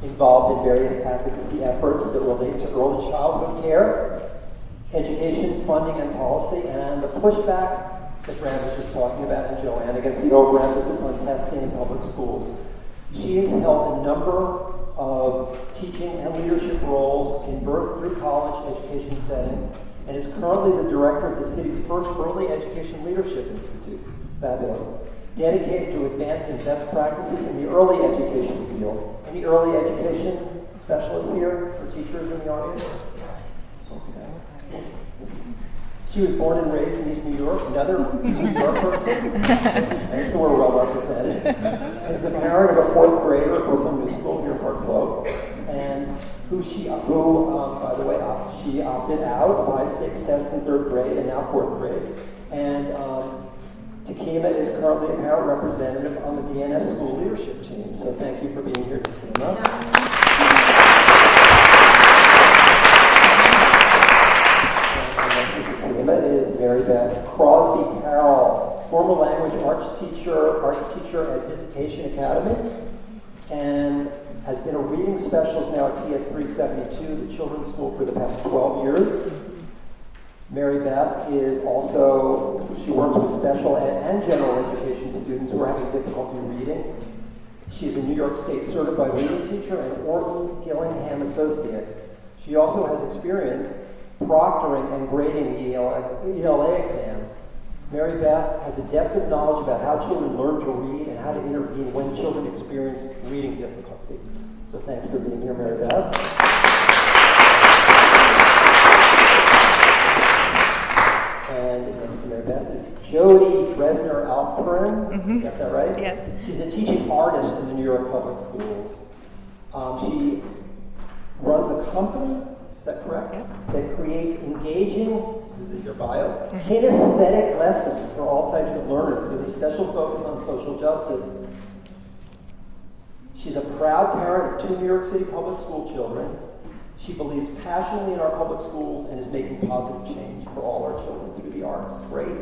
Involved in various advocacy efforts that relate to early childhood care, education, funding, and policy, and the pushback that Brad was just talking about and Joanne against the overemphasis on testing in public schools. She has held a number of teaching and leadership roles in birth through college education settings and is currently the director of the city's first early education leadership institute. Fabulous. Dedicated to advancing best practices in the early education field. Any early education specialists here or teachers in the audience? Okay. She was born and raised in East New York, another East New York person, and so we're well represented. As the parent of a fourth grader at Brooklyn New School here in Park Slope, and who by the way, she opted out of high stakes tests in third grade and now fourth grade. And Takima is currently a parent representative on the BNS school leadership team. So thank you for being here, Takima. And Takima is Mary Beth Crosby Carroll, former language arts teacher at Visitation Academy, and has been a reading specialist now at PS 372, the children's school, for the past 12 years. Mary Beth is also, she works with special ed and general education students who are having difficulty reading. She's a New York State certified reading teacher and Orton Gillingham associate. She also has experience proctoring and grading the ELA exams. Mary Beth has a depth of knowledge about how children learn to read and how to intervene when children experience reading difficulty. So thanks for being here, Mary Beth. And next to Mary Beth is Jody Dresner Alperin. Mm-hmm. Got that right? Yes. She's a teaching artist in the New York Public Schools. She runs a company, is that correct? Yep. That creates engaging, this is in your bio, kinesthetic lessons for all types of learners with a special focus on social justice. She's a proud parent of 2 New York City public school children. She believes passionately in our public schools and is making positive change for all our children through the arts. Great.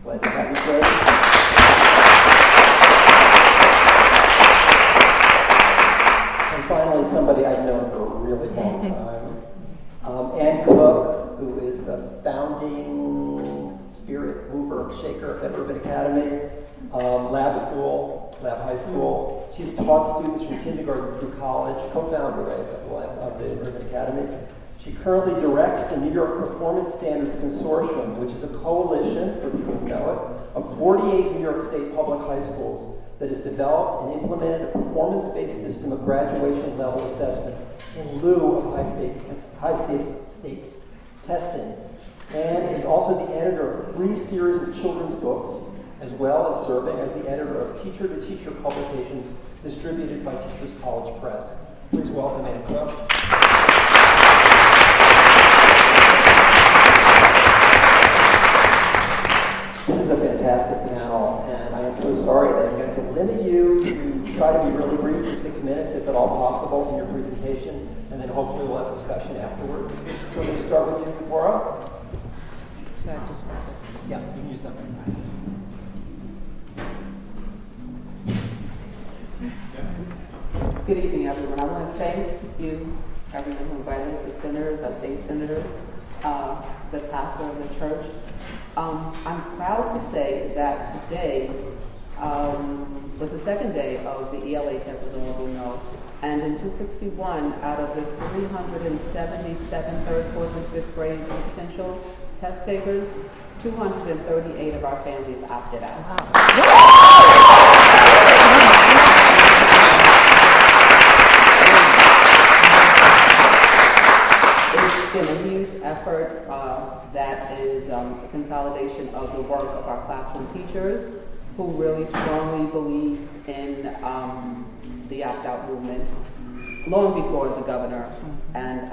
Glad to have you, Jay. And finally, somebody I've known for a really long time. Ann Cook, who is a founding spirit mover, shaker at Urban Academy, Lab High School. She's taught students from kindergarten through college, co-founder of the Urban Academy. She currently directs the New York Performance Standards Consortium, which is a coalition, for people who know it, of 48 New York State public high schools that has developed and implemented a performance-based system of graduation level assessments in lieu of high stakes testing, and is also the editor of 3 series of children's books, as well as serving as the editor of teacher-to-teacher publications distributed by Teachers College Press. Please welcome Ann Cook. This is a fantastic panel, and I am so sorry that I'm going to limit you to try to be really brief to 6 minutes, if at all possible, in your presentation, and then hopefully we'll have discussion afterwards. So we're going to start with you, Zipporah. Should I just mark this? Yeah, you can use that one. Good evening, everyone. I want to thank you, everyone who invited us, the senators, our state senators, the pastor of the church. I'm proud to say that today was the second day of the ELA test, as all of you know. And in 261, out of the 377 third, fourth, and fifth grade potential test takers, 238 of our families opted out. Wow. It's been a huge effort that is a consolidation of the work of our classroom teachers, who really strongly believe in the opt-out movement long before the governor and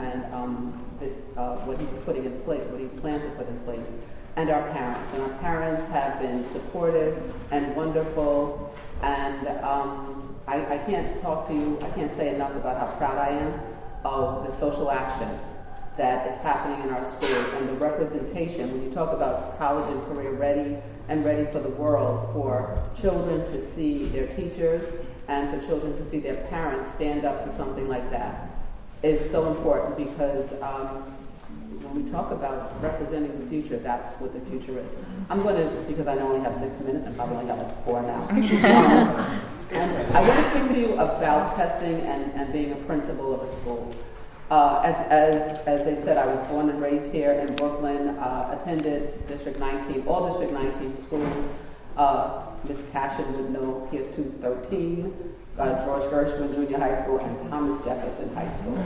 what he was putting in place, what he plans to put in place, and our parents. And our parents have been supportive and wonderful, and I can't talk to you, I can't say enough about how proud I am of the social action that is happening in our school and the representation. When you talk about college and career ready and ready for the world, for children to see their teachers and for children to see their parents stand up to something like that is so important, because when we talk about representing the future, that's what the future is. I'm going to, because I only have 6 minutes, and probably only have like 4 now. And I want to speak to you about testing and being a principal of a school. As they said, I was born and raised here in Brooklyn, attended District 19, all District 19 schools. Miss Cashin would know PS 213, George Gershwin Junior High School, and Thomas Jefferson High School.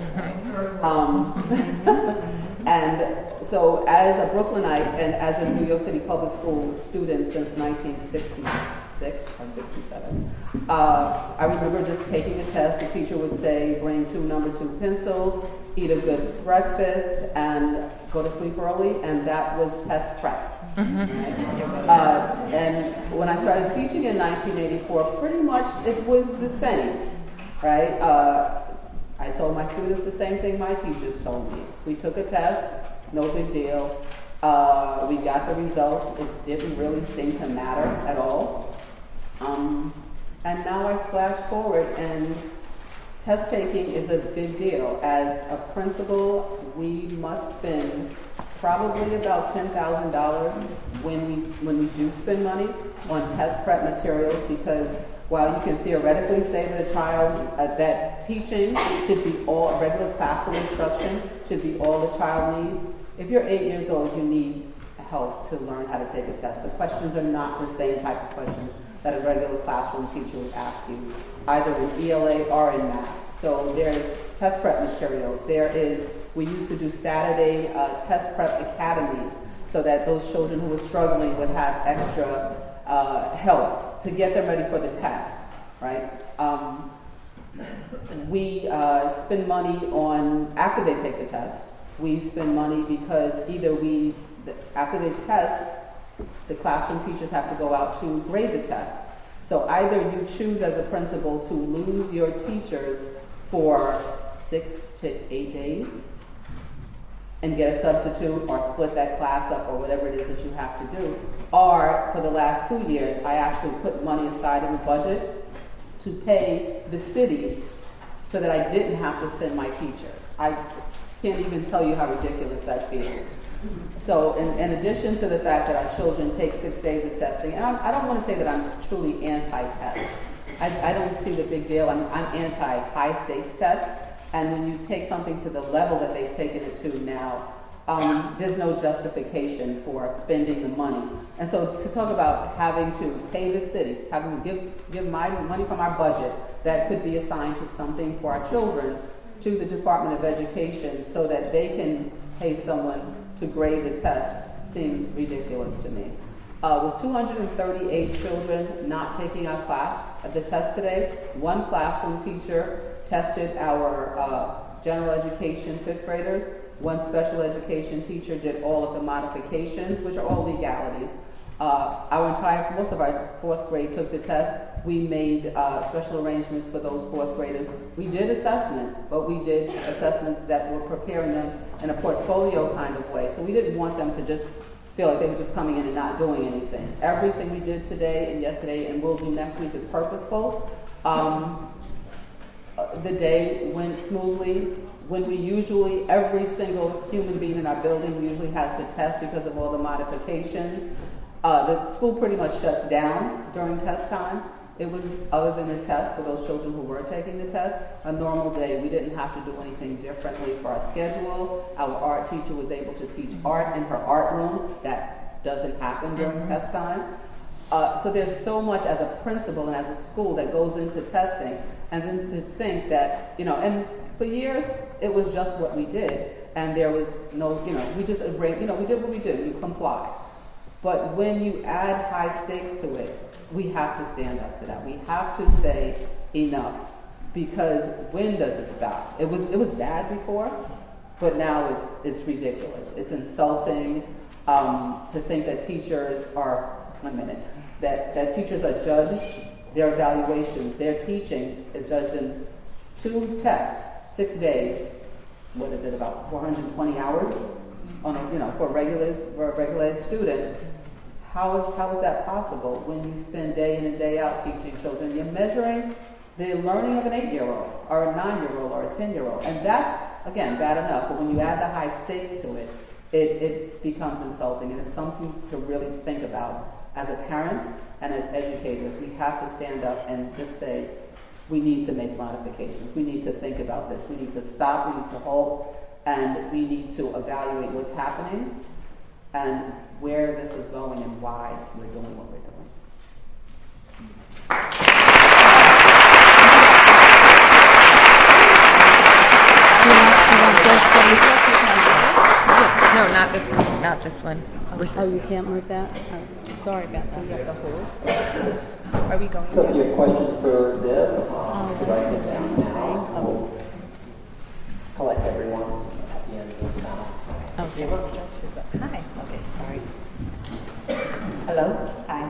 And so as a Brooklynite and as a New York City public school student since 1966 or 67, I remember just taking a test. The teacher would say, bring 2 number 2 pencils, eat a good breakfast, and go to sleep early, and that was test prep. And when I started teaching in 1984, pretty much it was the same, right? I told my students the same thing my teachers told me. We took a test, no big deal. We got the results. It didn't really seem to matter at all. And now I flash forward, and test taking is a big deal. As a principal, we must spend probably about $10,000 when we do spend money on test prep materials, because while you can theoretically say that a child, that teaching should be all, regular classroom instruction should be all the child needs, if you're 8 years old, you need help to learn how to take a test. The questions are not the same type of questions that a regular classroom teacher would ask you, either in ELA or in math. So there's test prep materials. We used to do Saturday test prep academies so that those children who were struggling would have extra help to get them ready for the test, right? We spend money on, after they take the test, we spend money because after they test, the classroom teachers have to go out to grade the test. So either you choose as a principal to lose your teachers for 6 to 8 days and get a substitute or split that class up or whatever it is that you have to do. Or for the last 2 years, I actually put money aside in the budget to pay the city so that I didn't have to send my teachers. I can't even tell you how ridiculous that feels. So in addition to the fact that our children take 6 days of testing, and I don't want to say that I'm truly anti-test. I don't see the big deal. I'm anti-high stakes tests. And when you take something to the level that they've taken it to now, there's no justification for spending the money. And so to talk about having to pay the city, having to give my money from our budget that could be assigned to something for our children to the Department of Education so that they can pay someone to grade the test seems ridiculous to me. With 238 children not taking our class at the test today, one classroom teacher tested our general education 5th graders. One special education teacher did all of the modifications, which are all legalities. Most of our 4th grade took the test. We made special arrangements for those 4th graders. We did assessments, but we did assessments that were preparing them in a portfolio kind of way. So we didn't want them to just feel like they were just coming in and not doing anything. Everything we did today and yesterday and will do next week is purposeful. The day went smoothly. When every single human being in our building usually has to test because of all the modifications. The school pretty much shuts down during test time. It was, other than the test for those children who were taking the test, a normal day. We didn't have to do anything differently for our schedule. Our art teacher was able to teach art in her art room. That doesn't happen during test time. So there's so much as a principal and as a school that goes into testing. And then just think that, and for years, it was just what we did. And there was no, we just, we did what we did. We comply. But when you add high stakes to it, we have to stand up to that. We have to say enough, because when does it stop? It was bad before, but now it's ridiculous. It's insulting to think that teachers are, that teachers are judged, their evaluations, their teaching is judged in 2 tests, 6 days. What is it, about 420 hours on for a regular ed student? How is that possible when you spend day in and day out teaching children? You're measuring the learning of an 8-year-old or a 9-year-old or a 10-year-old, and that's, again, bad enough. But when you add the high stakes to it, it becomes insulting, and it's something to really think about as a parent and as educators. We have to stand up and just say, we need to make modifications. We need to think about this. We need to stop. We need to halt, and we need to evaluate what's happening and where this is going and why we're doing what we're doing. No, not this one. Not this one. Oh, you can't move that? Oh, sorry about that. You have to hold. Are we going So if to? you have questions for Zib, write them down now. We'll collect everyone's at the end of this now. Okay. Stretches up. Hi. Okay, sorry. Hello. Hi.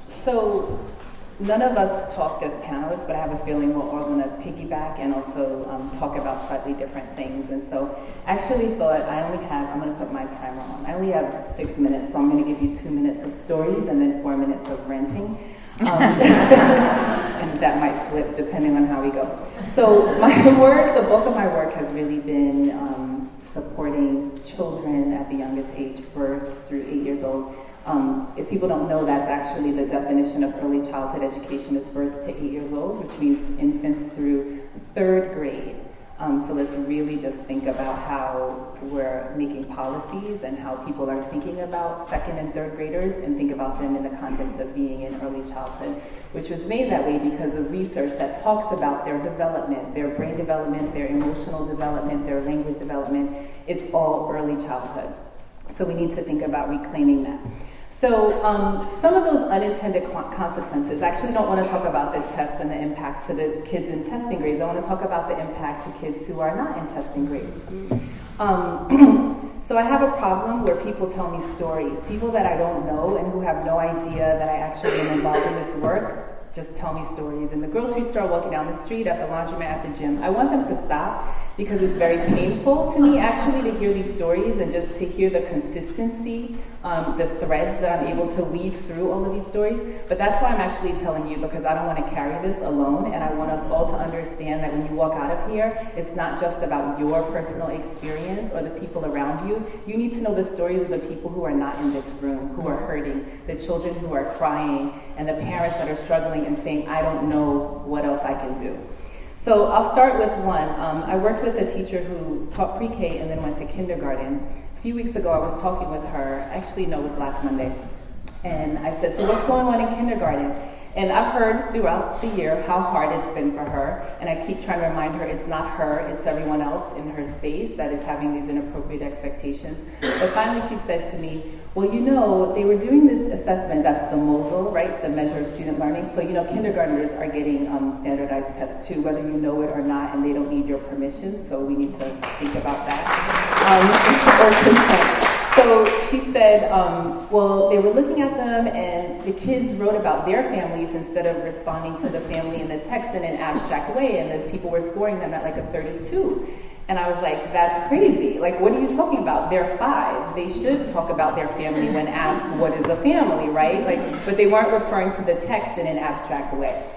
So none of us talked as panelists, but I have a feeling we're all going to piggyback and also talk about slightly different things. And so I actually thought I'm going to put my timer on. I only have 6 minutes, so I'm going to give you 2 minutes of stories and then 4 minutes of ranting. And that might flip depending on how we go. So my work, the bulk of my work has really been supporting children at the youngest age, birth through 8 years old. If people don't know, that's actually the definition of early childhood education is birth to 8 years old, which means infants through 3rd grade. So let's really just think about how we're making policies and how people are thinking about 2nd and 3rd graders and think about them in the context of being in early childhood, which was made that way because of research that talks about their development, their brain development, their emotional development, their language development. It's all early childhood. So we need to think about reclaiming that. So some of those unintended consequences, I actually don't want to talk about the tests and the impact to the kids in testing grades. I want to talk about the impact to kids who are not in testing grades. So I have a problem where people tell me stories, people that I don't know and who have no idea that I actually am involved in this work. Just tell me stories in the grocery store, walking down the street, at the laundromat, at the gym. I want them to stop because it's very painful to me actually to hear these stories and just to hear the consistency, the threads that I'm able to weave through all of these stories. But that's why I'm actually telling you, because I don't want to carry this alone, and I want us all to understand that when you walk out of here, it's not just about your personal experience or the people around you. You need to know the stories of the people who are not in this room, who are hurting, the children who are crying, and the parents that are struggling and saying, I don't know what else I can do. So I'll start with one. I worked with a teacher who taught pre-K and then went to kindergarten. A few weeks ago, I was talking with her, actually, no, it was last Monday. And I said, so what's going on in kindergarten? And I've heard throughout the year how hard it's been for her. And I keep trying to remind her it's not her, it's everyone else in her space that is having these inappropriate expectations. But finally she said to me, well, you know, they were doing this assessment, that's the MOSL, right? The measure of student learning. So, you know, kindergartners are getting standardized tests too, whether you know it or not, and they don't need your permission. So we need to think about that. So she said, well, they were looking at them and the kids wrote about their families instead of responding to the family in the text in an abstract way, and the people were scoring them at like a 32. And I was like, that's crazy. Like, what are you talking about? They're 5. They should talk about their family when asked what is a family, right? Like, but they weren't referring to the text in an abstract way.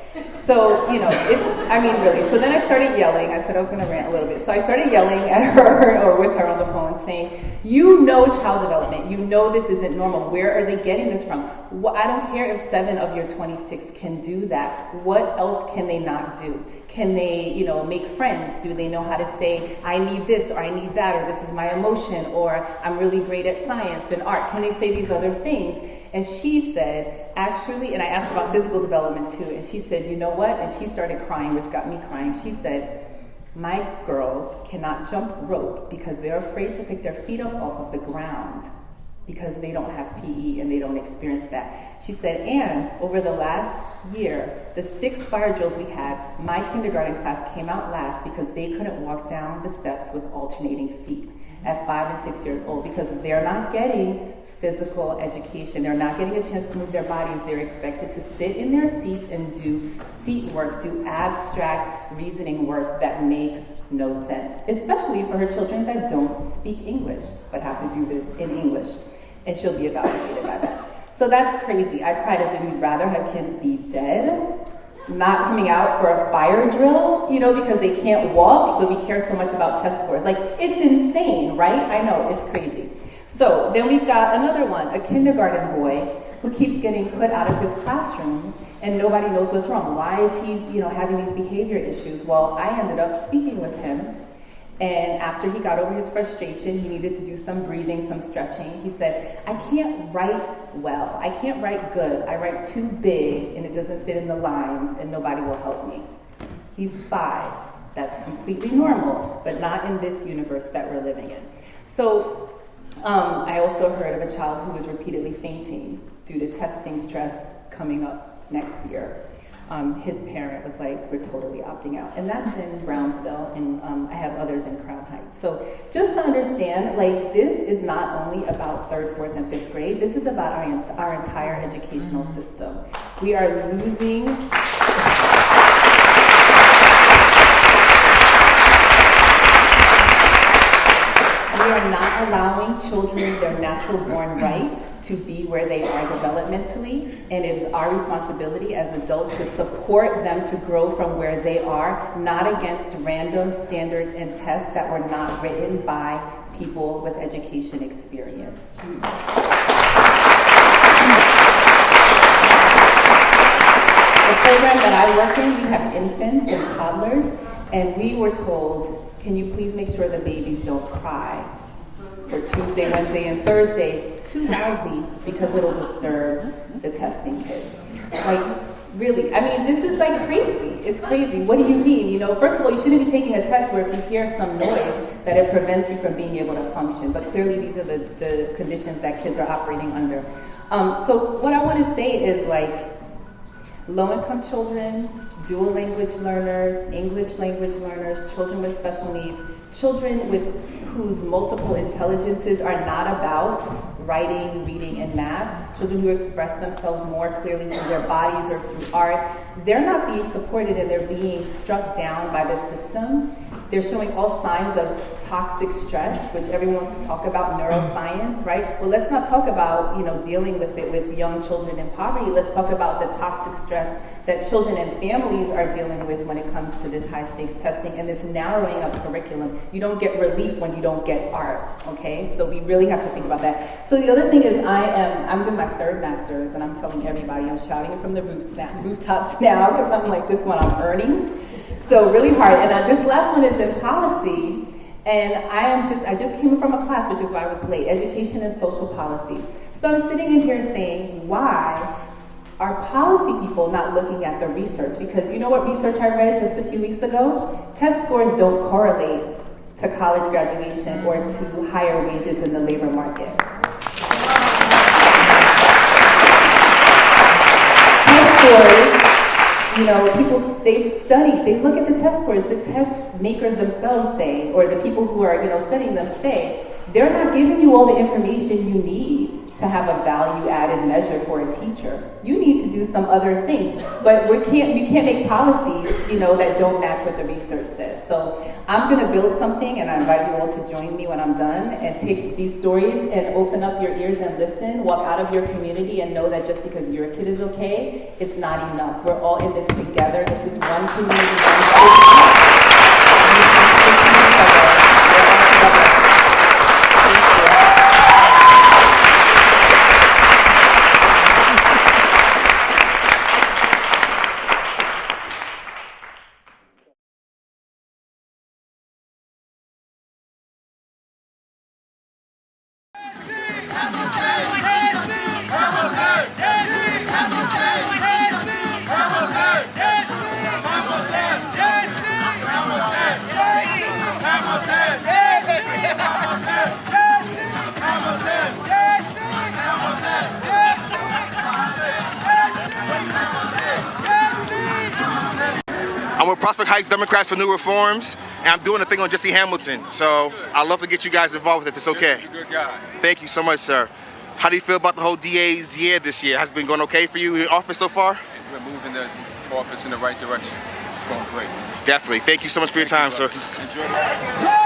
So, you know, really. So then I started yelling. I said I was going to rant a little bit. So I started yelling at her or with her on the phone saying, you know child development. You know this isn't normal. Where are they getting this from? I don't care if 7 of your 26 can do that. What else can they not do? Can they, you know, make friends? Do they know how to say, I need this or I need that, or this is my emotion, or I'm really great at science and art? Can they say these other things? And she said, actually, and I asked about physical development too, and she said, you know what? And she started crying, which got me crying. She said, my girls cannot jump rope because they're afraid to pick their feet up off of the ground. because they don't have PE and they don't experience that. She said, and over the last year, the 6 fire drills we had, my kindergarten class came out last because they couldn't walk down the steps with alternating feet at 5 and 6 years old because they're not getting physical education. They're not getting a chance to move their bodies. They're expected to sit in their seats and do seat work, do abstract reasoning work that makes no sense, especially for her children that don't speak English, but have to do this in English. And she'll be evaluated by that. So that's crazy. I cried as in we'd rather have kids be dead, not coming out for a fire drill, you know, because they can't walk, but we care so much about test scores. Like, it's insane, right? I know, it's crazy. So then we've got another one, a kindergarten boy who keeps getting put out of his classroom and nobody knows what's wrong. Why is he, you know, having these behavior issues? Well, I ended up speaking with him. And after he got over his frustration, he needed to do some breathing, some stretching. He said, I can't write well. I can't write good. I write too big and it doesn't fit in the lines and nobody will help me. He's 5. That's completely normal, but not in this universe that we're living in. So I also heard of a child who was repeatedly fainting due to testing stress coming up next year. His parent was like, we're totally opting out. And that's in Brownsville, and I have others in Crown Heights. So just to understand, like, this is not only about 3rd, 4th, and 5th grade. This is about our entire educational system. We are losing... We are not allowing children their natural born right to be where they are developmentally, and it is our responsibility as adults to support them to grow from where they are, not against random standards and tests that were not written by people with education experience. The program that I work in, we have infants and toddlers, and we were told, can you please make sure the babies don't cry for Tuesday, Wednesday, and Thursday too loudly because it'll disturb the testing kids. Like, really, I mean, this is like crazy. It's crazy. What do you mean? You know, first of all, you shouldn't be taking a test where if you hear some noise that it prevents you from being able to function. But clearly these are the conditions that kids are operating under. So what I want to say is, like, low-income children, dual language learners, English language learners, children with special needs, children with whose multiple intelligences are not about writing, reading, and math, children who express themselves more clearly through their bodies or through art, they're not being supported and they're being struck down by the system. They're showing all signs of toxic stress, which everyone wants to talk about, neuroscience, right? Well, let's not talk about, you know, dealing with it with young children in poverty. Let's talk about the toxic stress that children and families are dealing with when it comes to this high-stakes testing and this narrowing of curriculum. You don't get relief when you don't get art, okay? So we really have to think about that. So the other thing is I'm doing my 3rd master's, and I'm telling everybody, I'm shouting it from the rooftops now, because I'm like, this one I'm earning. So really hard. And this last one is in policy. And I just came from a class, which is why I was late, education and social policy. So I'm sitting in here saying, why are policy people not looking at the research? Because you know what research I read just a few weeks ago? Test scores don't correlate to college graduation or to higher wages in the labor market. Test scores, you know, people, they've studied, they look at the test scores, the test makers themselves say, or the people who are, you know, studying them say, they're not giving you all the information you need to have a value-added measure for a teacher. You need to do some other things, but we can't make policies, you know, that don't match what the research says. So I'm going to build something, and I invite you all to join me when I'm done, and take these stories and open up your ears and listen, walk out of your community and know that just because your kid is okay, it's not enough. We're all in this together. This is one community, one city. I'm with Prospect Heights Democrats for New Reforms, and I'm doing a thing on Jessie Hamilton. So I'd love to get you guys involved with it if it's okay. You're a good guy. Thank you so much, sir. How do you feel about the whole DA's year this year? Has it been going okay for you in office so far? We're moving the office in the right direction. It's going great. Definitely. Thank you so much for your time, sir. Enjoy the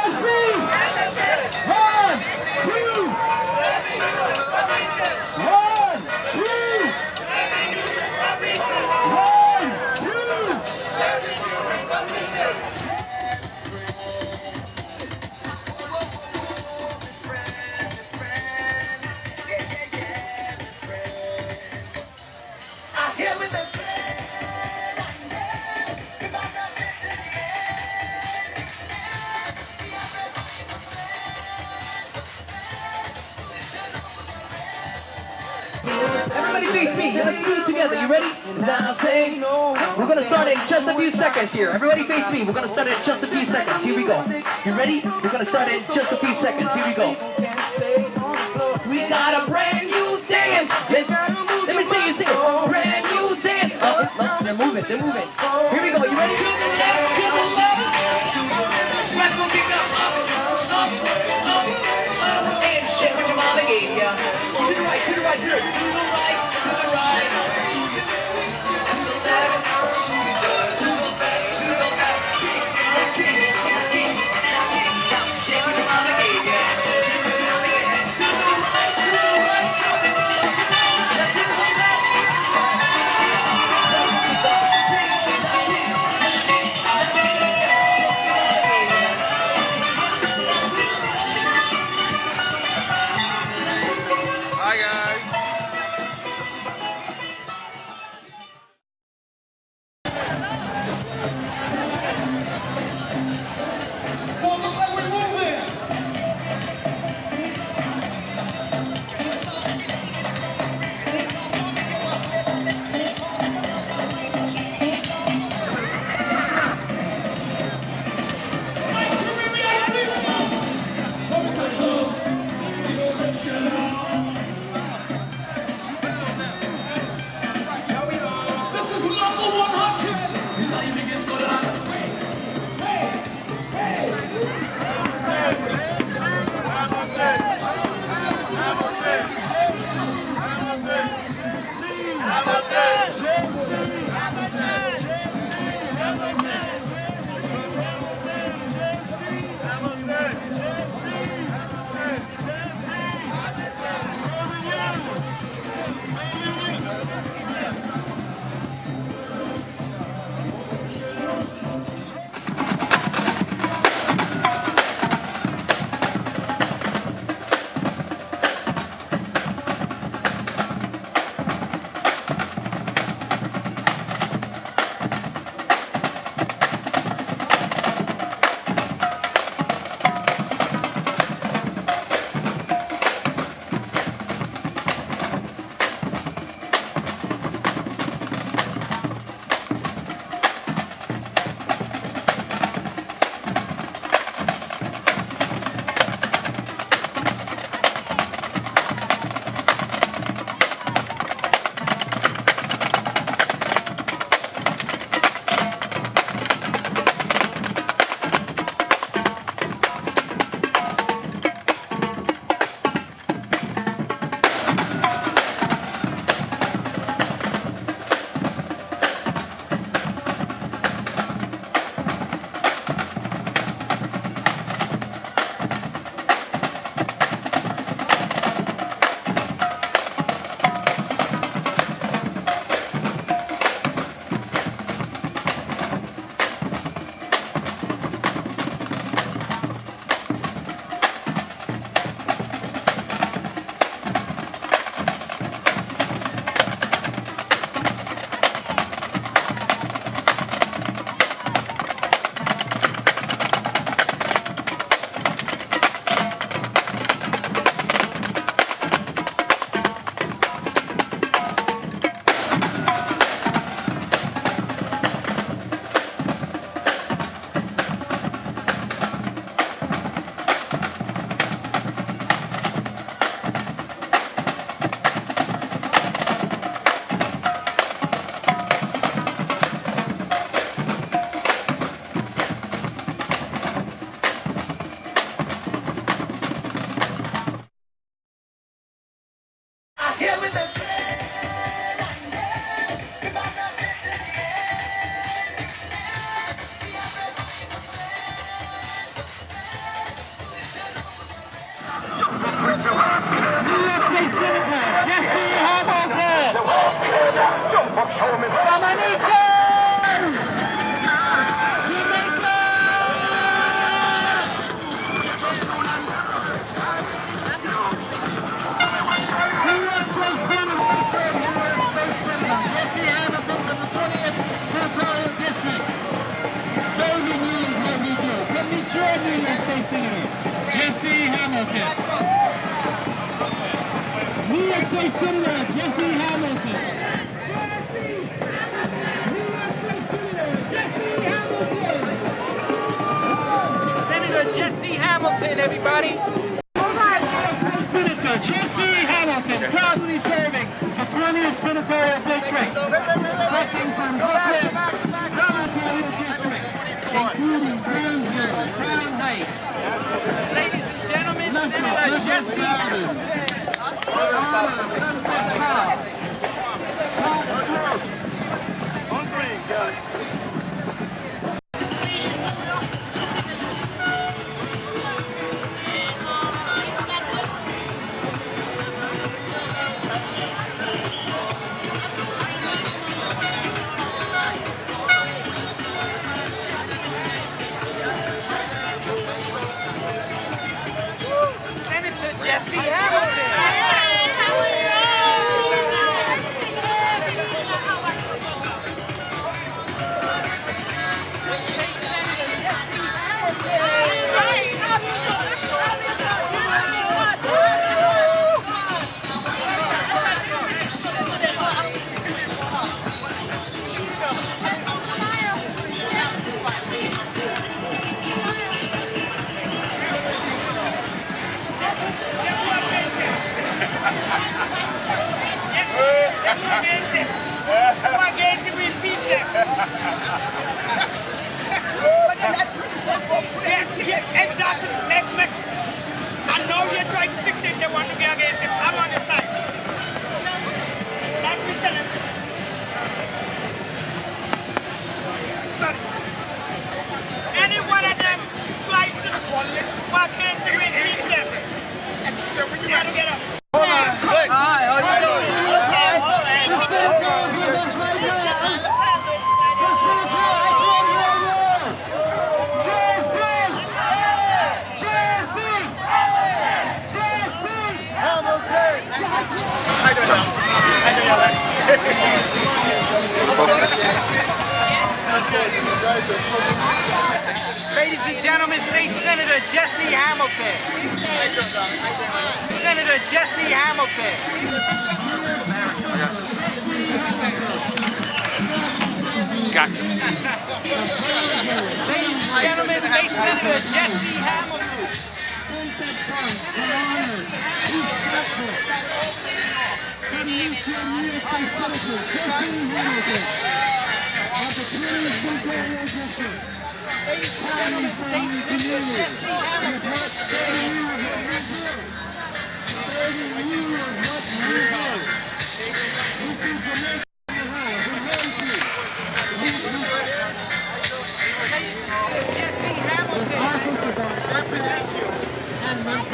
Everybody face me. Let's do it together. You ready? Now say no. We're gonna start in just a few seconds here. Everybody face me. We're gonna start in just a few seconds. Here we go. You ready? We're gonna start in just a few seconds. Here we go. We got a brand new dance. Let me see you say it. Brand new dance. They're moving. They're moving. Here we go. You ready? To the left. To the left. Right foot kick up. Up. And shit what your mama gave ya. To the right. To the right. To the right. To the right. To the right. To the left. To the left. To the left. Kick. Now shit what your mama gave ya. Shit what your mama gave ya. To the right. To the right. To the left. New York State Senator, Jessie Hamilton. New York State Senator, Jessie Hamilton. Senator Jessie Hamilton, everybody. Senator Jessie Hamilton, proudly serving the 20th Senatorial District, stretching from Brooklyn, Senatorial District, including Brownsville, Crown Heights. Ladies and gentlemen, Senator Jessie Hamilton. Sunset Park. Senator Jessie Hamilton. Yes, exactly. Next. I know you're trying to fix it. They want to be against him. I'm on your side. Like we said. Sorry. Any one of them try to work against him and beat them. You gotta get up. Hi, how you doing? Ladies and gentlemen, State Senator Jessie Hamilton. Senator Jessie Hamilton. Gotcha. Ladies and gentlemen, State Senator Jessie Hamilton.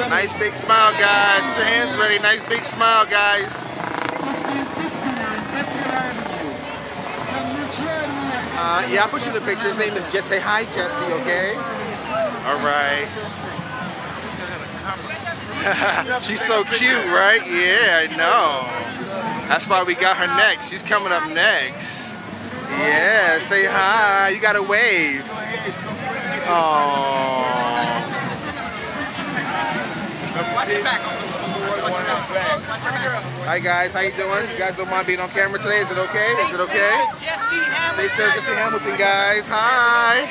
Nice big smile, guys. Get your hands ready. Nice big smile, guys. Yeah, I'll put you in the picture. His name is Jesse. Say hi, Jesse, okay? All right. She's so cute, right? Yeah, I know. That's why we got her next. She's coming up next. Yeah, say hi. You gotta wave. Oh. Hi guys, how you doing? You guys don't mind being on camera today? Is it okay? Is it okay? Stay safe, Jessie Hamilton, guys. Hi.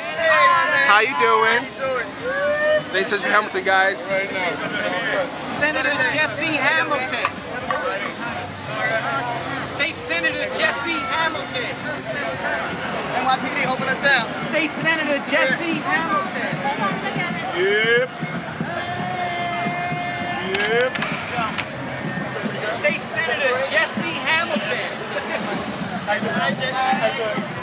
How you doing? Stay safe, Jessie Hamilton, guys. Senator Jessie Hamilton. State Senator Jessie Hamilton. NYPD, hoping us down. State Senator Jessie Hamilton. Yep. Yep. State Senator Jessie Hamilton. Hi, Jesse.